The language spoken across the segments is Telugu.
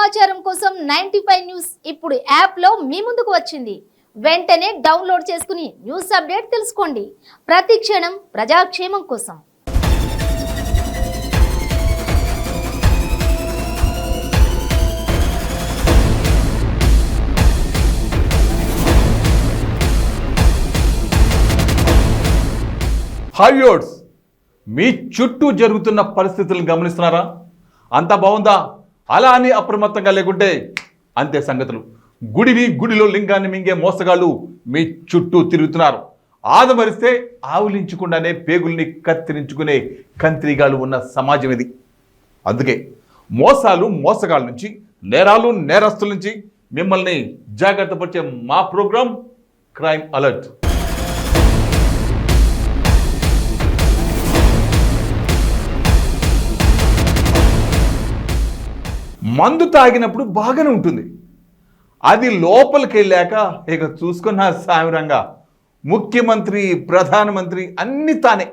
సమాచారం కోసం 95 న్యూస్ ఇప్పుడు యాప్లో మీ ముందుకు వచ్చింది. వెంటనే డౌన్లోడ్ చేసుకుని న్యూస్ అప్డేట్ తెలుసుకోండి. ప్రతి క్షణం ప్రజాక్షేమం కోసం. హాయ్యోడ్స్, మీ చుట్టూ జరుగుతున్న పరిస్థితులను గమనిస్తున్నారా? అంతా బాగుందా? అలా అని అప్రమత్తంగా లేకుంటే అంతే సంగతులు. గుడిలో లింగాన్ని మింగే మోసగాళ్ళు మీ చుట్టూ తిరుగుతున్నారు. ఆదమరిస్తే ఆవులించకుండానే పేగుల్ని కత్తిరించుకునే కంత్రిగాళ్ళు ఉన్న సమాజం ఇది. అందుకే మోసగాళ్ళ నుంచి, నేరస్తుల నుంచి మిమ్మల్ని జాగ్రత్త పరిచే మా ప్రోగ్రాం క్రైమ్ అలర్ట్. మందు తాగినప్పుడు బాగానే ఉంటుంది, అది లోపలికి వెళ్ళాక ఇక చూసుకున్న సామిరంగా ముఖ్యమంత్రి, ప్రధానమంత్రి అన్నీ తానే.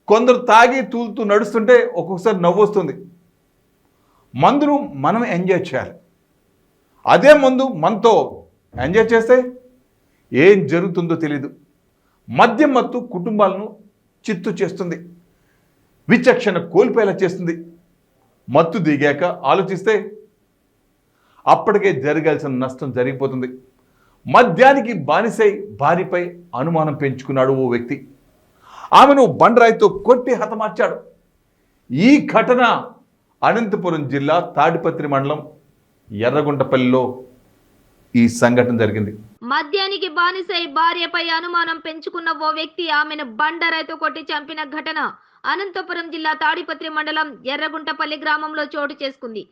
కొందరు తాగి తూలుతూ నడుస్తుంటే ఒక్కొక్కసారి నవ్వు వస్తుంది. మందును మనం ఎంజాయ్ చేయాలి. అదే మందు మనతో ఎంజాయ్ చేస్తే ఏం జరుగుతుందో తెలీదు. మద్యం మత్తు కుటుంబాలను చిత్తు చేస్తుంది, విచక్షణ కోల్పోయేలా చేస్తుంది. మత్తు దిగాక ఆలోచిస్తే అప్పటికే జరగాల్సిన నష్టం జరిగిపోతుంది. మద్యానికి బానిసై భార్యపై అనుమానం పెంచుకున్నాడు ఓ వ్యక్తి. ఆమెను బండరాయితో కొట్టి హతమార్చాడు. ఈ ఘటన అనంతపురం జిల్లా తాడిపత్రి మండలం ఎర్రగుంటపల్లిలో ఈ సంఘటన జరిగింది. మద్యానికి బానిసై భార్యపై అనుమానం పెంచుకున్న ఓ వ్యక్తి ఆమెను బండరాయితో కొట్టి చంపిన ఘటన అనంతపురం జిల్లా తాడిపత్రి మండలం ఎర్రగుంటపల్లి గ్రామంలో చోటు చేసుకుంది.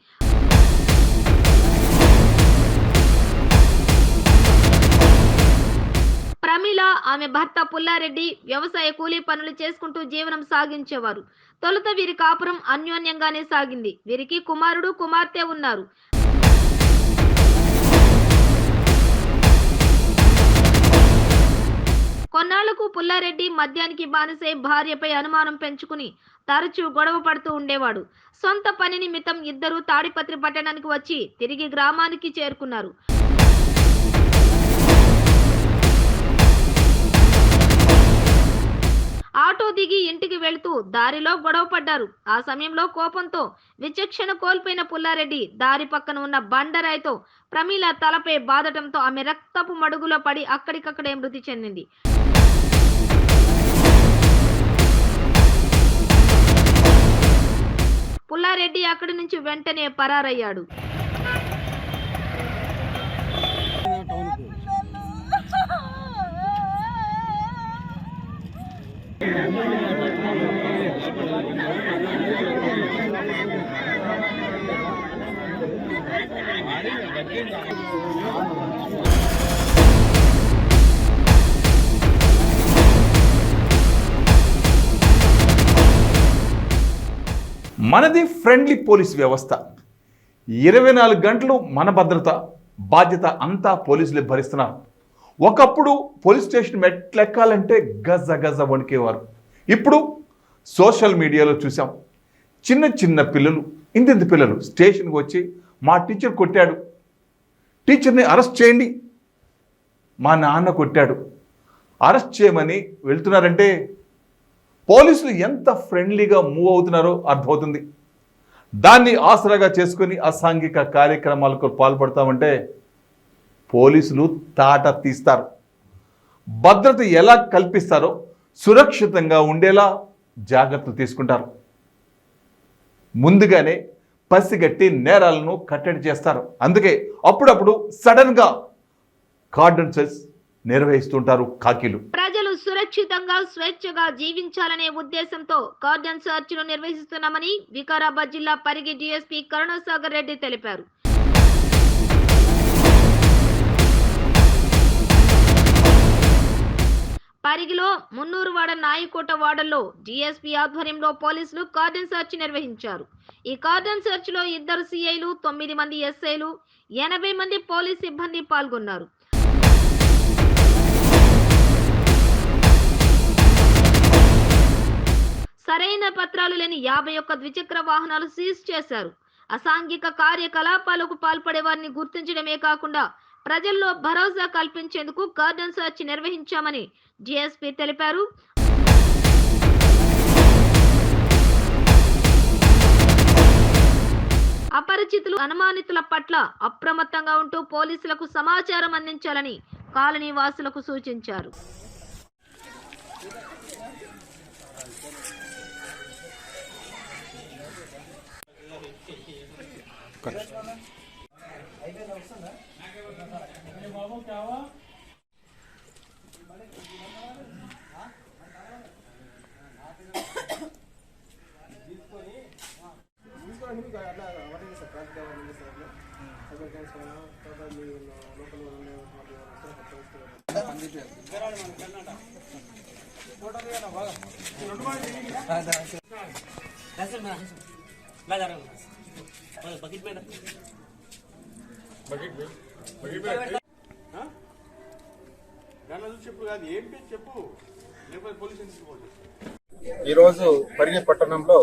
ప్రమీల, ఆమె భర్త పుల్లారెడ్డి వ్యవసాయ కూలీ పనులు చేసుకుంటూ జీవనం సాగించేవారు. తొలుత వీరి కాపురం అన్యోన్యంగానే సాగింది. వీరికి కుమారుడు, కుమార్తె ఉన్నారు. కొన్నాళ్లకు పుల్లారెడ్డి మద్యానికి బానిసై భార్యపై అనుమానం పెంచుకుని తరచూ గొడవ పడుతూ ఉండేవాడు. సొంత పని నిమిత్తం ఇద్దరు తాడిపత్రి పట్టణానికి వచ్చి తిరిగి గ్రామానికి చేరుకున్నారు. ఆటో దిగి ఇంటికి వెళుతూ దారిలో గొడవ పడ్డారు. ఆ సమయంలో కోపంతో విచక్షణ కోల్పోయిన పుల్లారెడ్డి దారి పక్కన ఉన్న బండరాయితో ప్రమీల తలపై బాదటంతో ఆమె రక్తపు మడుగులో పడి అక్కడికక్కడే మృతి చెందింది. పుల్లారెడ్డి అక్కడి నుంచి వెంటనే పరారయ్యాడు. మనది ఫ్రెండ్లీ పోలీస్ వ్యవస్థ. 24 గంటలు మన భద్రత బాధ్యత అంతా పోలీసులే భరిస్తున్నారు. ఒకప్పుడు పోలీస్ స్టేషన్ మెట్లెక్కాలంటే గజ వణికేవారు. ఇప్పుడు సోషల్ మీడియాలో చూసాం, చిన్న పిల్లలు, ఇంత పిల్లలు స్టేషన్కి వచ్చి మా టీచర్ కొట్టాడు, టీచర్ని అరెస్ట్ చేయండి, మా నాన్న కొట్టాడు, అరెస్ట్ చేయమని వెళ్తున్నారంటే పోలీసులు ఎంత ఫ్రెండ్లీగా మూవ్ అవుతున్నారో అర్థమవుతుంది. దాన్ని ఆసరాగా చేసుకుని అసాంఘిక కార్యక్రమాలకు పాల్పడతామంటే పోలీసులు తాట తీస్తారు. భద్రత ఎలా కల్పిస్తారో సురక్షితంగా ఉండేలా జాగ్రత్తలు తీసుకుంటారు. ముందుగానే పసిగట్టి నేరాలను కట్టడి చేస్తారు. అందుకే అప్పుడప్పుడు సడన్గా కార్డన్ సెర్చ్ నిర్వహిస్తుంటారు కాకీలు. ప్రజలు సురక్షితంగా స్వేచ్ఛగా జీవించాలనే ఉద్దేశంతో కార్డన్ సెర్చ్ ను నిర్వహిస్తున్నామని వికారాబాద్ జిల్లా పరిగి డీఎస్పీ కరుణాసాగర్ రెడ్డి తెలిపారు. పరిగిలో మున్నూరువాడ నాయకోట వాడల్లో డీఎస్పీ ఆధ్వర్యంలో పోలీసులు కార్డన్ సెర్చ్ నిర్వహించారు. ఈ కార్డన్ సెర్చ్ లో 2 సిఐలు, 9 మంది ఎస్ఐలు, 80 మంది పోలీస్ సిబ్బంది పాల్గొన్నారు. సరైన పత్రాలు లేని 51 ద్విచక్ర వాహనాలు సీజ్ చేశారు. అసాంఘిక కార్యకలాపాలకు పాల్పడే వారిని గుర్తించడమే కాకుండా ప్రజల్లో భరోసా కల్పించేందుకు కార్డన్ సెర్చ్ నిర్వహించామని జీఎస్పీ తెలిపారు. అపరిచితులు, అనుమానితుల పట్ల అప్రమత్తంగా ఉంటూ పోలీసులకు సమాచారం అందించాలని కాలనీ వాసులకు సూచించారు. ఈరోజు పరిగి పట్టణంలో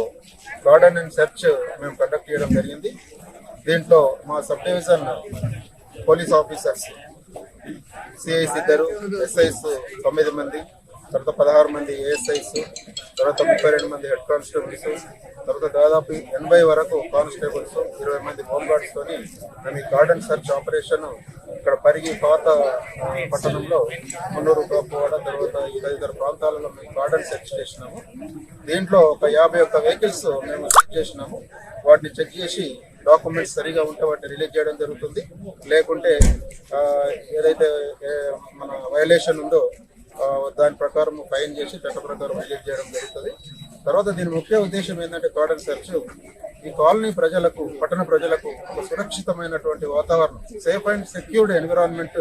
గార్డెన్ అండ్ సెర్చ్ మేము కండక్ట్ చేయడం జరిగింది. దీంట్లో మా sub division police officers CIs 2, SIs 9 మంది, తర్వాత 16 మంది ఏఎస్ఐస్, తర్వాత 32 మంది హెడ్ కానిస్టేబుల్స్, తర్వాత దాదాపు 80 వరకు కానిస్టేబుల్స్, 20 మంది హోంగార్డ్స్ తోని మేము ఈ గార్డెన్ సెర్చ్ ఆపరేషన్ ఇక్కడ పరిగి పాత పట్టణంలో మున్నూరు, కాపువాడ, తర్వాత ఈ తదితర ప్రాంతాలలో మేము గార్డెన్ సెర్చ్ చేసినాము. దీంట్లో ఒక 51 వెహికల్స్ మేము చెక్ చేసినాము. వాటిని చెక్ చేసి డాక్యుమెంట్స్ సరిగా ఉంటే వాటిని రిలీజ్ చేయడం జరుగుతుంది. లేకుంటే ఏదైతే మన వైలేషన్ ఉందో దాని ప్రకారం ఫైన్ చేసి చట్ట ప్రకారం రిలీజ్ చేయడం జరుగుతుంది. తర్వాత దీని ముఖ్య ఉద్దేశం ఏంటంటే గార్డెన్ సెర్చ్ ఈ కాలనీ ప్రజలకు, పట్టణ ప్రజలకు ఒక సురక్షితమైనటువంటి వాతావరణం, సేఫ్ అండ్ సెక్యూర్డ్ ఎన్విరాన్మెంట్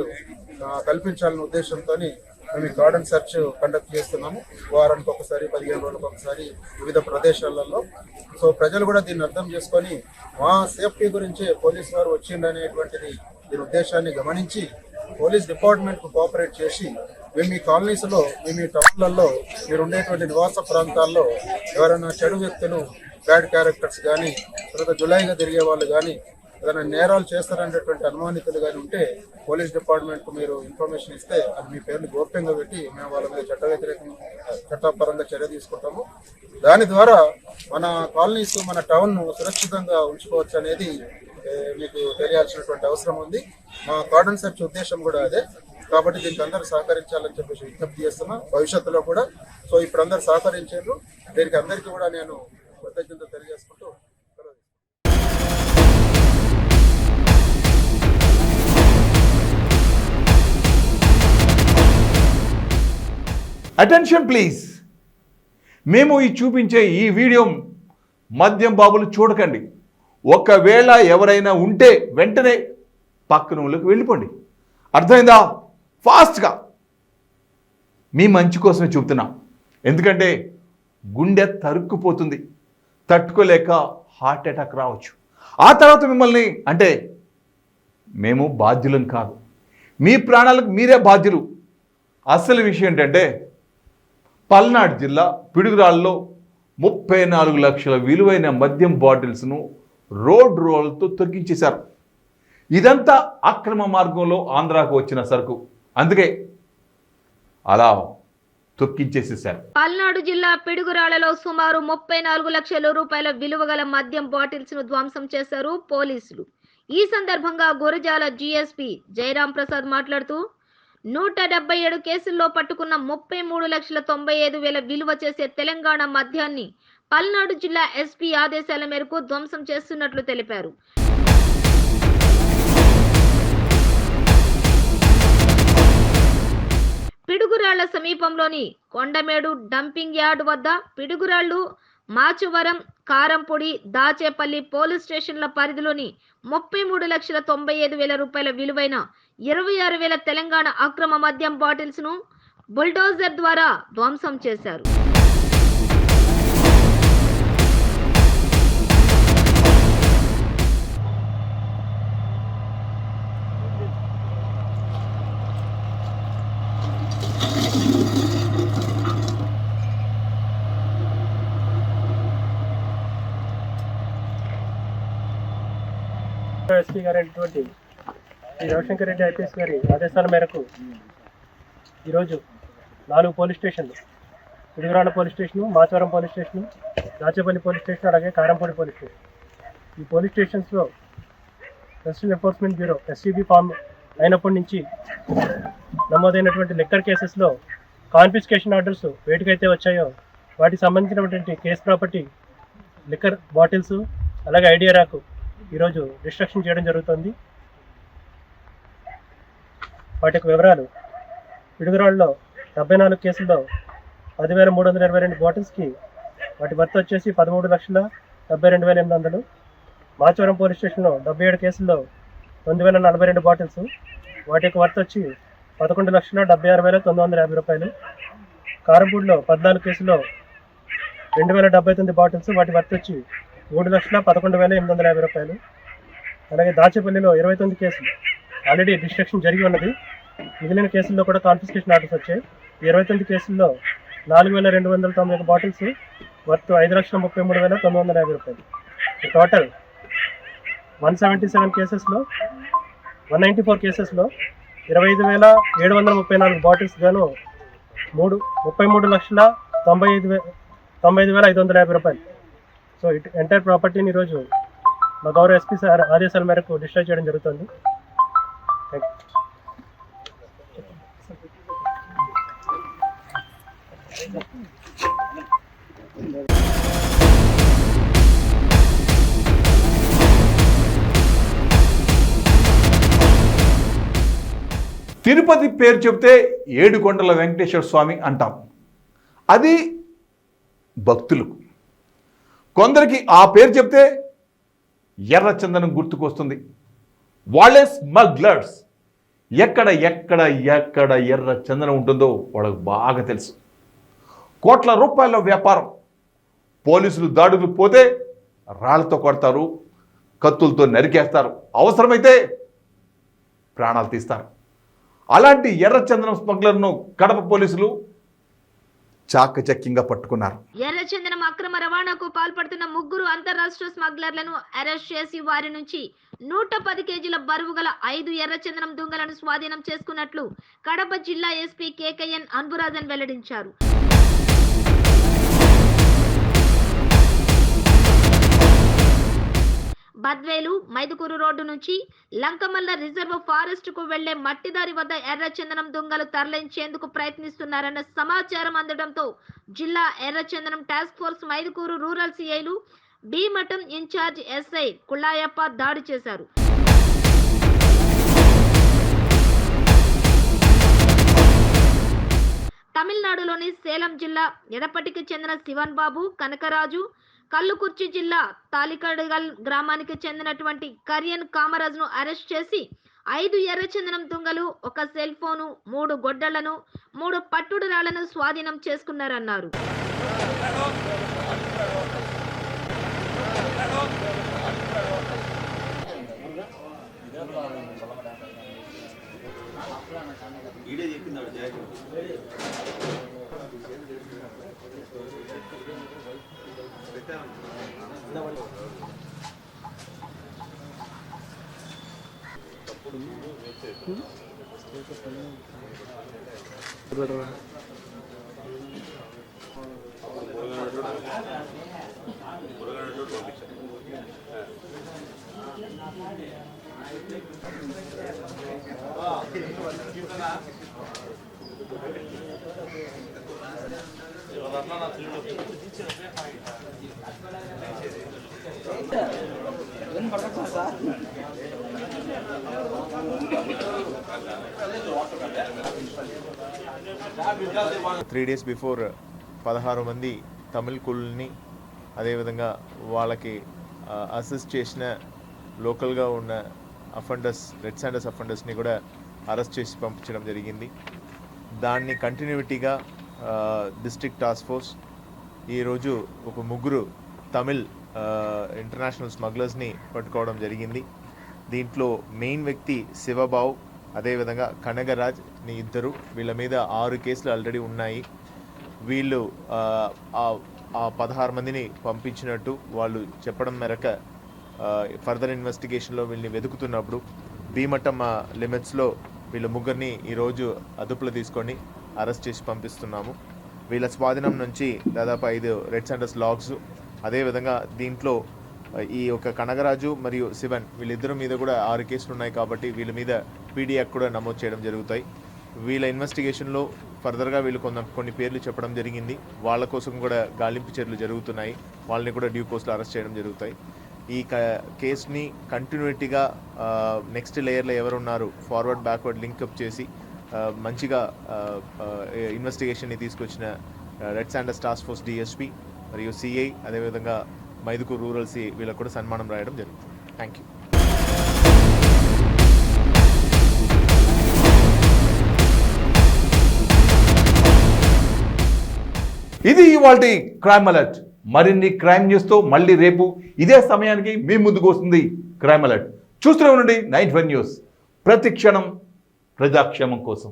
కల్పించాలనే ఉద్దేశంతో మేము ఈ గార్డెన్ సెర్చ్ కండక్ట్ చేస్తున్నాము. వారానికి ఒకసారి, 15 రోజులకు ఒకసారి వివిధ ప్రదేశాలలో. సో ప్రజలు కూడా దీన్ని అర్థం చేసుకొని మా సేఫ్టీ గురించి పోలీసు వారు వచ్చిందనేటువంటిది దీని ఉద్దేశాన్ని గమనించి పోలీస్ డిపార్ట్మెంట్కు కోఆపరేట్ చేసి మేము ఈ కాలనీస్లో, మేము ఈ టౌన్లలో, మీరు ఉండేటువంటి నివాస ప్రాంతాల్లో ఎవరైనా చెడు వ్యక్తులు, బ్యాడ్ క్యారెక్టర్స్ కానీ, తర్వాత జులైగా తిరిగే వాళ్ళు కానీ, ఏదైనా నేరాలు చేస్తారనేటువంటి అనుమానితులు కానీ ఉంటే పోలీస్ డిపార్ట్మెంట్కు మీరు ఇన్ఫర్మేషన్ ఇస్తే అది మీ పేరుని గోప్యంగా పెట్టి మేము వాళ్ళ మీద చట్టపరంగా చర్య తీసుకుంటాము. దాని ద్వారా మన కాలనీస్, మన టౌన్ సురక్షితంగా ఉంచుకోవచ్చు అనేది మీకు తెలియాల్సినటువంటి అవసరం ఉంది. మా గార్డెన్ సెర్చ్ ఉద్దేశం కూడా అదే. కాబట్టి దీనికి అందరూ సహకరించాలని చెప్పేసి విజ్ఞప్తి చేస్తున్నా, భవిష్యత్తులో కూడా. సో ఇప్పుడు అందరూ సహకరించారు, దీనికి అందరికీ కూడా నేను కృతజ్ఞతలు తెలియజేసుకుంటూ అటెన్షన్ ప్లీజ్. మేము ఈ చూపించే ఈ వీడియో మద్యం బాబులు చూడకండి. ఒకవేళ ఎవరైనా ఉంటే వెంటనే పక్కన ఊళ్ళకి వెళ్ళిపోండి. అర్థమైందా? ఫాస్ట్గా. మీ మంచి కోసమే చూపుతున్నాం. ఎందుకంటే గుండె తరుక్కుపోతుంది, తట్టుకోలేక హార్ట్ అటాక్ రావచ్చు. ఆ తర్వాత మిమ్మల్ని అంటే మేము బాధ్యులం కాదు, మీ ప్రాణాలకు మీరే బాధ్యులు. అసలు విషయం ఏంటంటే పల్నాడు జిల్లా పిడుగురాళ్ళలో 34 లక్షల విలువైన మద్యం బాటిల్స్ను రోడ్ రోలర్తో తొలగించేశారు. ఇదంతా అక్రమ మార్గంలో ఆంధ్రాకు వచ్చిన సరుకు, అందుకే అలా తొక్కించేసేశారు. పల్నాడు జిల్లా పిడుగురాళ్లలో సుమారు 34 లక్షల రూపాయల విలువ గల మద్యం బాటిల్స్ ను ధ్వంసం చేశారు పోలీసులు. ఈ సందర్భంగా గురజాల జీఎస్పీ జయరాం ప్రసాద్ మాట్లాడుతూ 177 కేసుల్లో పట్టుకున్న 33,95,000 విలువ చేసే తెలంగాణ మద్యాన్ని పల్నాడు జిల్లా ఎస్పీ ఆదేశాల మేరకు ధ్వంసం చేస్తున్నట్లు తెలిపారు. పిడుగురాళ్ల సమీపంలోని కొండమేడు డంపింగ్ యార్డ్ వద్ద పిడుగురాళ్లు, మాచువరం, కారంపొడి, దాచేపల్లి పోలీస్ స్టేషన్ల పరిధిలోని 33,95,000 రూపాయల విలువైన 26,000 తెలంగాణ అక్రమ మద్యం బాటిల్స్ ను బుల్డోజర్ ద్వారా ధ్వంసం చేశారు. ఎస్పీ గారైనటువంటి శ్రీ రవిశంకర్ రెడ్డి ఐపీఎస్ గారి ఆదేశాల మేరకు ఈరోజు 4 పోలీస్ స్టేషన్లు, Piduguralla police station, Machavaram police station, Dachepalli police station, అలాగే కారంపూడి పోలీస్ స్టేషన్, ఈ పోలీస్ స్టేషన్స్లో western enforcement bureau SCB form అయినప్పటి నుంచి నమోదైనటువంటి లిక్కర్ కేసెస్లో కాన్ఫిస్కేషన్ ఆర్డర్స్ వేటికైతే వచ్చాయో వాటికి సంబంధించినటువంటి కేసు ప్రాపర్టీ లిక్కర్ బాటిల్స్ అలాగే ఐడియా ర్యాక్ ఈరోజు డిస్ట్రక్షన్ చేయడం జరుగుతుంది. వాటి యొక్క వివరాలు: పిడుగురాళ్ళలో 74 కేసుల్లో 10,322 బాటిల్స్కి వాటి వర్త్ వచ్చేసి 13,72,800. మాచవరం పోలీస్ స్టేషన్లో 77 కేసుల్లో 9,042 బాటిల్స్, వాటి యొక్క వర్త్ వచ్చి 11,76,950 రూపాయలు. కారంపూడిలో 14 కేసుల్లో 2,079 బాటిల్స్, వాటి వర్త్ వచ్చి 3,11,850 రూపాయలు. అలాగే దాచేపల్లిలో 29 కేసులు ఆల్రెడీ డిస్ట్రక్షన్ జరిగి ఉన్నది, మిగిలిన కేసుల్లో కూడా కాన్ఫిస్కేషన్ ఆర్డర్స్ వచ్చాయి. 29 కేసుల్లో 4,291 బాటిల్స్ వర్త్ 5,33,950 రూపాయలు. టోటల్ 177 కేసెస్లో 194 కేసెస్లో 25,734 బాటిల్స్ గాను 33,95,550 రూపాయలు. సో ఎంటైర్ ప్రాపర్టీని ఈరోజు మా గౌరవ ఎస్పీ సార్ ఆదేశాల మేరకు డిస్ట్రాయ్ చేయడం జరుగుతుంది. Thank you. తిరుపతి పేరు చెప్తే ఏడుకొండల వెంకటేశ్వర స్వామి అంటాం. అది భక్తులకు. కొందరికి ఆ పేరు చెప్తే ఎర్రచందనం గుర్తుకొస్తుంది. వాళ్ళే స్మగ్లర్స్. ఎక్కడ ఎక్కడ ఎక్కడ ఎర్ర చందనం ఉంటుందో వాళ్ళకు బాగా తెలుసు. కోట్ల రూపాయల వ్యాపారం. పోలీసులు దాడులు పోతే రాళ్లతో కొడతారు, కత్తులతో నరికేస్తారు, అవసరమైతే ప్రాణాలు తీస్తారు. అలాంటి ఎర్రచందనం స్మగ్లర్ను కడప పోలీసులు చాకచక్యంగా పట్టుకున్నారు. ఎర్రచందనం అక్రమ రవాణాకు పాల్పడుతున్న 3 అంతర్రాష్ట్ర స్మగ్లర్లను అరెస్ట్ చేసి వారి నుంచి 110 కేజీల బరువు గల 5 ఎర్రచందనం దుంగలను స్వాధీనం చేసుకున్నట్లు కడప జిల్లా ఎస్పీ కేకేఎన్ అన్బురాజన్ వెల్లడించారు. బద్వేలు మైదుకూరు రోడ్డు నుంచి లంకమల్ల రిజర్వ్ ఫారెస్ట్ కు వెళ్లే మట్టిదారి వద్ద ఎర్రచందనం దుంగలు తరలించేందుకు ప్రయత్నిస్తున్నారన్న సమాచారం అందడంతో జిల్లా ఎర్రచందనం టాస్క్ ఫోర్స్ మైదుకూరు రూరల్ సిఐలు B Matham in charge SI Kullayappa దాడి చేశారు. తమిళనాడులోని సేలం జిల్లా ఎడపటికి చెందిన శివన్ బాబు, కనకరాజు, కల్లుకుర్చి జిల్లా తాలికడగల్ గ్రామానికి చెందినటువంటి కరియన్ కామరాజ్ ను అరెస్ట్ చేసి 5 ఎర్రచందనం దుంగలు, 1 సెల్ ఫోను, 3 గొడ్డళ్లను, 3 పట్టుడు రాళ్లను స్వాధీనం చేసుకున్నారన్నారు. త్రీ డేస్ బిఫోర్ 16 మంది తమిళ కూలీని అదేవిధంగా వాళ్ళకి అసిస్ట్ చేసిన లోకల్గా ఉన్న అఫెండర్స్, రెడ్ శాండర్స్ అఫెండర్స్ని కూడా అరెస్ట్ చేసి పంపించడం జరిగింది. దాన్ని కంటిన్యూటీగా డిస్ట్రిక్ట్ టాస్క్ ఫోర్స్ ఈరోజు ఒక 3 తమిళ్ ఇంటర్నేషనల్ స్మగ్లర్స్ని పట్టుకోవడం జరిగింది. దీంట్లో మెయిన్ వ్యక్తి శివబాబు, అదేవిధంగా కనగరాజ్ ని 2. వీళ్ళ మీద 6 కేసులు ఆల్రెడీ ఉన్నాయి. వీళ్ళు ఆ 16 మందిని పంపించినట్టు వాళ్ళు చెప్పడం మేరకు ఫర్దర్ ఇన్వెస్టిగేషన్లో వీళ్ళని వెతుకుతున్నప్పుడు భీమటమ్మ లిమిట్స్లో వీళ్ళ ముగ్గురిని ఈరోజు అదుపులో తీసుకొని అరెస్ట్ చేసి పంపిస్తున్నాము. వీళ్ళ స్వాధీనం నుంచి దాదాపు 5 రెడ్ శాండర్స్ లాగ్స్, అదేవిధంగా దీంట్లో ఈ ఒక కనగరాజు మరియు శివన్ వీళ్ళిద్దరి మీద కూడా 6 కేసులు ఉన్నాయి కాబట్టి వీళ్ళ మీద పీడీ యాక్ట్ కూడా నమోదు చేయడం జరుగుతాయి. వీళ్ళ ఇన్వెస్టిగేషన్లో ఫర్దర్గా వీళ్ళు కొన్ని పేర్లు చెప్పడం జరిగింది. వాళ్ళ కోసం కూడా గాలింపు చర్యలు జరుగుతున్నాయి. వాళ్ళని కూడా డ్యూ కోర్స్లో అరెస్ట్ చేయడం జరుగుతాయి. ఈ కేసుని కంటిన్యూటీగా నెక్స్ట్ లేయర్లో ఎవరున్నారు ఫార్వర్డ్ బ్యాక్వర్డ్ లింకప్ చేసి మంచిగా ఇన్వెస్టిగేషన్ని తీసుకొచ్చిన red Sanders task force DSP మరియు సిఐ, అదేవిధంగా మైదుకూరు రూరల్ సి వీళ్ళకు కూడా సన్మానం రాయడం జరుగుతుంది. Thank you. ఇది ఇవాల్టి క్రైమ్ అలర్ట్. మరిన్ని క్రైమ్ న్యూస్తో మళ్ళీ రేపు ఇదే సమయానికి మీ ముందుకు వస్తుంది క్రైమ్ అలర్ట్. చూస్తూనే ఉండండి 9 న్యూస్. ప్రతి క్షణం ప్రజాక్షేమం కోసం.